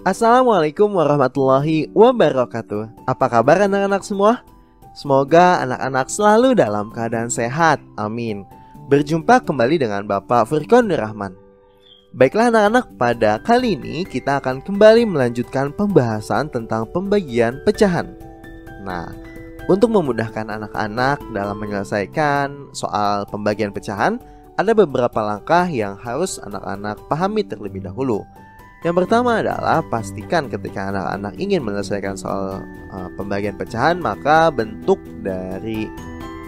Assalamualaikum warahmatullahi wabarakatuh. Apa kabar anak-anak semua? Semoga anak-anak selalu dalam keadaan sehat, amin. Berjumpa kembali dengan Bapak Furqan Nur Rahman. Baiklah anak-anak, pada kali ini kita akan kembali melanjutkan pembahasan tentang pembagian pecahan. Nah, untuk memudahkan anak-anak dalam menyelesaikan soal pembagian pecahan, ada beberapa langkah yang harus anak-anak pahami terlebih dahulu. Yang pertama adalah pastikan ketika anak-anak ingin menyelesaikan soal pembagian pecahan, maka bentuk dari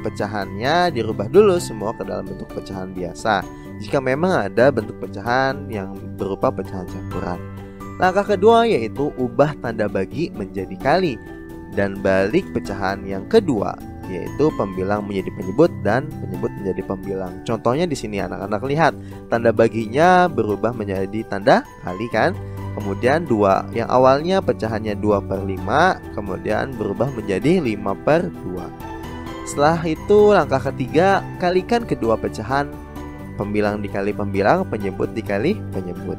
pecahannya dirubah dulu semua ke dalam bentuk pecahan biasa jika memang ada bentuk pecahan yang berupa pecahan campuran. Langkah kedua yaitu ubah tanda bagi menjadi kali dan balik pecahan yang kedua, yaitu pembilang menjadi penyebut dan penyebut menjadi pembilang. Contohnya di sini anak-anak lihat, tanda baginya berubah menjadi tanda kali kan? Kemudian 2 yang awalnya pecahannya 2/5, kemudian berubah menjadi 5/2. Setelah itu langkah ketiga, kalikan kedua pecahan, pembilang dikali pembilang, penyebut dikali penyebut.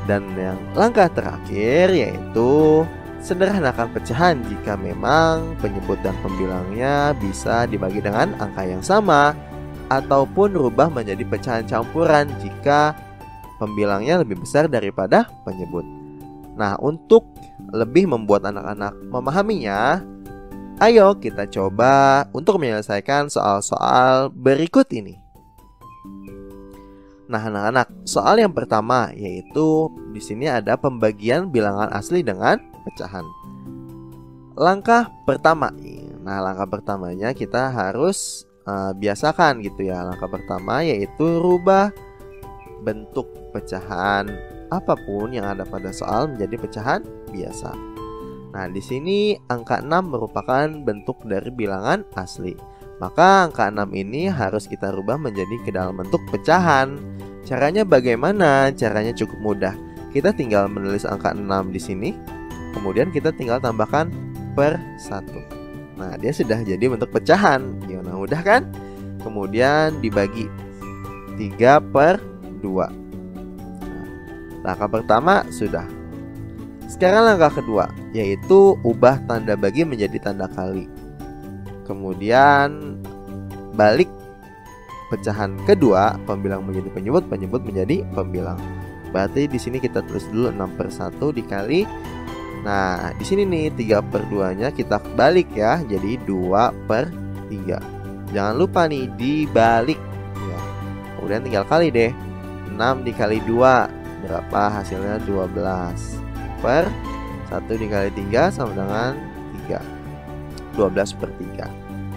Dan yang langkah terakhir yaitu sederhanakan pecahan jika memang penyebut dan pembilangnya bisa dibagi dengan angka yang sama, ataupun rubah menjadi pecahan campuran jika pembilangnya lebih besar daripada penyebut. Nah, untuk lebih membuat anak-anak memahaminya, ayo kita coba untuk menyelesaikan soal-soal berikut ini. Nah, anak-anak, soal yang pertama yaitu di sini ada pembagian bilangan asli dengan pecahan. Langkah pertama, langkah pertamanya kita harus biasakan gitu ya. Langkah pertama yaitu rubah bentuk pecahan apapun yang ada pada soal menjadi pecahan biasa. Nah, di sini angka 6 merupakan bentuk dari bilangan asli. Maka angka 6 ini harus kita rubah menjadi ke dalam bentuk pecahan. Caranya bagaimana? Caranya cukup mudah. Kita tinggal menulis angka 6 di sini. Kemudian kita tinggal tambahkan per 1. Nah, dia sudah jadi bentuk pecahan. Gimana, mudah kan? Kemudian dibagi 3/2. Langkah pertama sudah. Sekarang langkah kedua yaitu ubah tanda bagi menjadi tanda kali. Kemudian balik pecahan kedua, pembilang menjadi penyebut, penyebut menjadi pembilang. Berarti di sini kita tulis dulu 6/1 dikali. Nah, di sini nih 3/2-nya kita balik ya, jadi 2/3. Jangan lupa nih dibalik ya. Kemudian tinggal kali deh. 6 dikali 2 berapa hasilnya? 12 per 1 dikali 3 sama dengan 3. 12/3.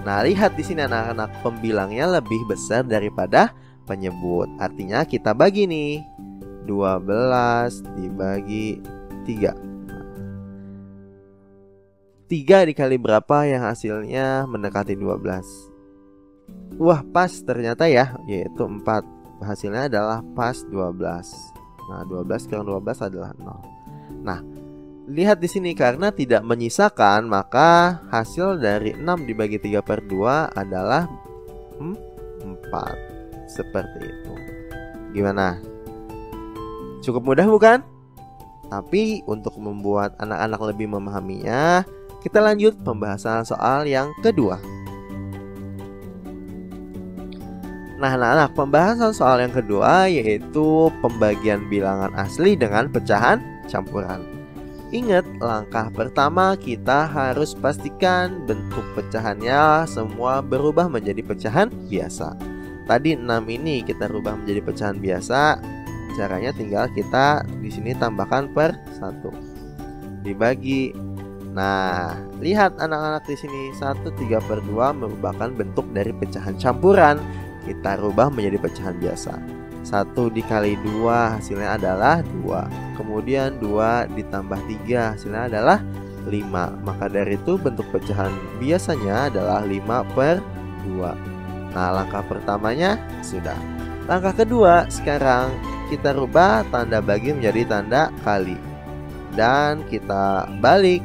Nah, lihat di sini anak-anak, pembilangnya lebih besar daripada penyebut. Artinya kita bagi nih. 12 dibagi 3. 3 dikali berapa yang hasilnya mendekati 12? Wah, pas ternyata ya, yaitu 4. Hasilnya adalah pas 12. Nah, 12 kurang 12 adalah 0. Nah, lihat di sini karena tidak menyisakan, maka hasil dari 6 dibagi 3/2 adalah 4. Seperti itu. Gimana? Cukup mudah bukan? Tapi untuk membuat anak-anak lebih memahaminya, kita lanjut pembahasan soal yang kedua. Nah, anak-anak, pembahasan soal yang kedua yaitu pembagian bilangan asli dengan pecahan campuran. Ingat, langkah pertama kita harus pastikan bentuk pecahannya semua berubah menjadi pecahan biasa. Tadi 6 ini kita rubah menjadi pecahan biasa. Caranya tinggal kita di sini tambahkan per 1 dibagi. Nah, lihat anak-anak di sini 1/3/2 merupakan bentuk dari pecahan campuran. Kita rubah menjadi pecahan biasa. 1 dikali 2 hasilnya adalah 2. Kemudian 2 ditambah 3 hasilnya adalah 5. Maka dari itu bentuk pecahan biasanya adalah 5/2. Nah, langkah pertamanya sudah. Langkah kedua, sekarang kita rubah tanda bagi menjadi tanda kali. Dan kita balik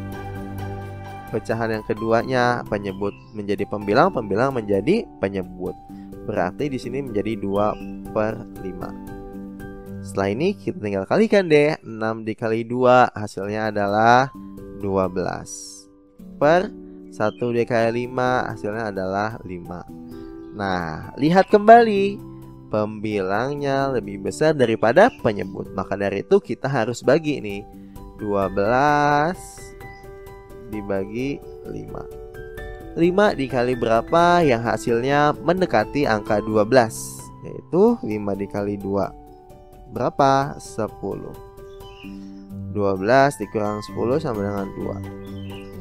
pecahan yang keduanya, penyebut menjadi pembilang, pembilang menjadi penyebut. Berarti di sini menjadi 2/5. Setelah ini kita tinggal kalikan deh. 6 dikali 2 hasilnya adalah 12. Per 1 dikali 5 hasilnya adalah 5. Nah, lihat kembali. Pembilangnya lebih besar daripada penyebut. Maka dari itu kita harus bagi nih. 12 dibagi 5. 5 dikali berapa yang hasilnya mendekati angka 12? Yaitu 5 dikali 2. Berapa? 10. 12 dikurang 10 sama dengan 2.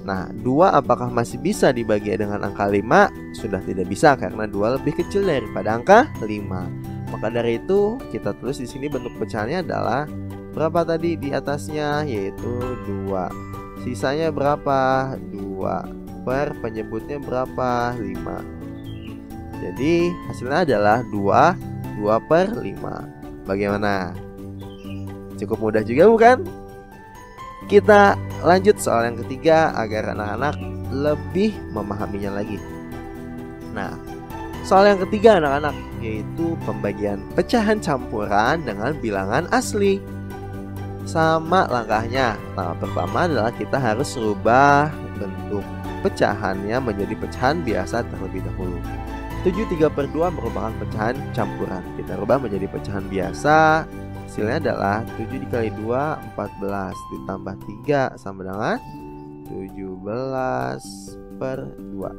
Nah, 2 apakah masih bisa dibagi dengan angka 5? Sudah tidak bisa karena 2 lebih kecil daripada angka 5. Maka dari itu kita tulis di sini bentuk pecahannya adalah berapa tadi di atasnya, yaitu 2. Sisanya berapa? 2. Per penyebutnya berapa? 5. Jadi hasilnya adalah 2 per 5. Bagaimana? Cukup mudah juga bukan? Kita lanjut soal yang ketiga agar anak-anak lebih memahaminya lagi. Nah, soal yang ketiga anak-anak, yaitu pembagian pecahan campuran dengan bilangan asli. Sama langkahnya. Langkah pertama adalah kita harus rubah bentuk pecahannya menjadi pecahan biasa terlebih dahulu. 7/3/2 merupakan pecahan campuran. Kita rubah menjadi pecahan biasa. Hasilnya adalah 7 dikali 2, 14 ditambah 3 sama dengan 17/2.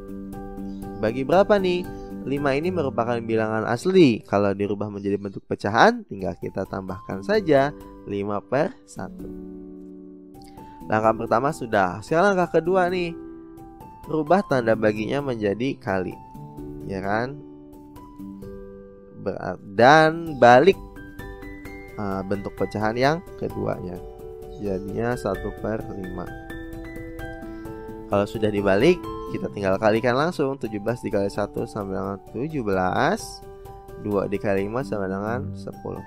Bagi berapa nih? 5 ini merupakan bilangan asli. Kalau dirubah menjadi bentuk pecahan, tinggal kita tambahkan saja 5/1. Langkah pertama sudah. Sekarang langkah kedua nih. Rubah tanda baginya menjadi kali. Ya kan? Dan balik bentuk pecahan yang keduanya. Jadinya 1/5. Kalau sudah dibalik, kita tinggal kalikan langsung. 17 dikali 1 sama dengan 17. 2 dikali 5 sama dengan 10.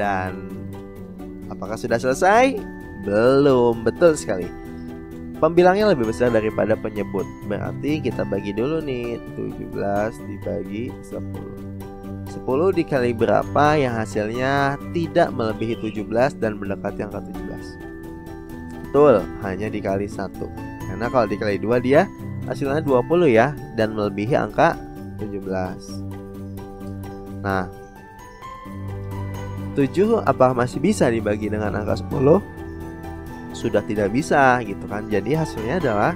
Dan apakah sudah selesai? Belum, betul sekali. Pembilangnya lebih besar daripada penyebut. Berarti kita bagi dulu nih. 17 dibagi 10. 10 dikali berapa yang hasilnya tidak melebihi 17 dan mendekati angka 17? Betul, hanya dikali 1. Karena kalau dikali 2 dia hasilnya 20 ya, dan melebihi angka 17. Nah, 7 apa masih bisa dibagi dengan angka 10? Sudah tidak bisa gitu kan. Jadi hasilnya adalah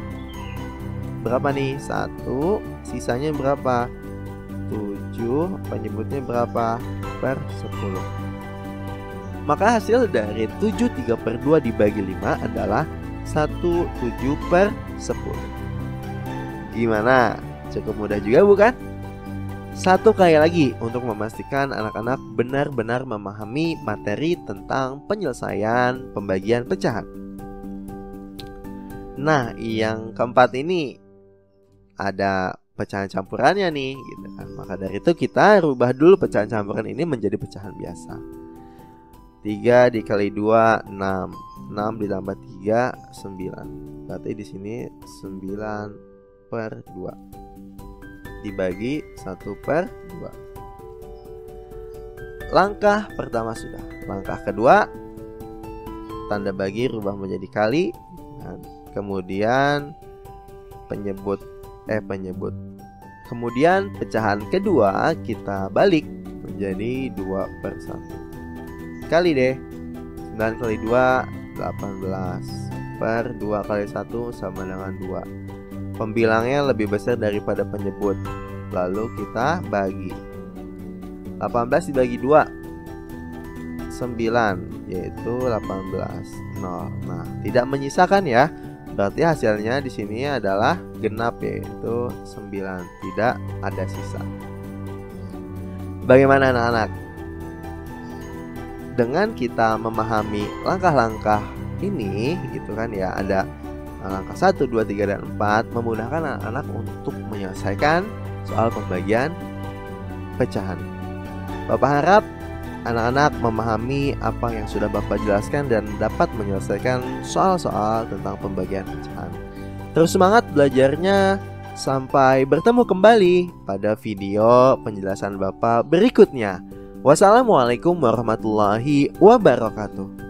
berapa nih? 1, sisanya berapa? 7, penyebutnya berapa? Per 10. Maka hasil dari 7/3/2 dibagi 5 adalah 1/7/10. Gimana? Cukup mudah juga bukan? Satu kali lagi untuk memastikan anak-anak benar-benar memahami materi tentang penyelesaian pembagian pecahan. Nah, yang keempat ini ada pecahan campurannya nih gitu kan. Maka dari itu kita rubah dulu pecahan campuran ini menjadi pecahan biasa. 3 dikali 2 6. 6 ditambah 3 9. Berarti di sini 9/2 dibagi 1/2. Langkah pertama sudah. Langkah kedua, tanda bagi rubah menjadi kali. Kemudian penyebut. Kemudian pecahan kedua kita balik menjadi 2/1. Kali deh. 9 kali 2 18. Per 2 kali 1 sama dengan 2. Pembilangnya lebih besar daripada penyebut. Lalu kita bagi. 18 dibagi 2 9, yaitu 18 0. Nah, tidak menyisakan ya. Berarti hasilnya di sini adalah genap, yaitu 9. Tidak ada sisa. Bagaimana anak-anak? Dengan kita memahami langkah-langkah ini gitu kan ya, ada langkah 1, 2, 3, dan 4 memudahkan anak-anak untuk menyelesaikan soal pembagian pecahan. Bapak harap anak-anak memahami apa yang sudah Bapak jelaskan dan dapat menyelesaikan soal-soal tentang pembagian pecahan. Terus semangat belajarnya. Sampai bertemu kembali pada video penjelasan Bapak berikutnya. Wassalamualaikum warahmatullahi wabarakatuh.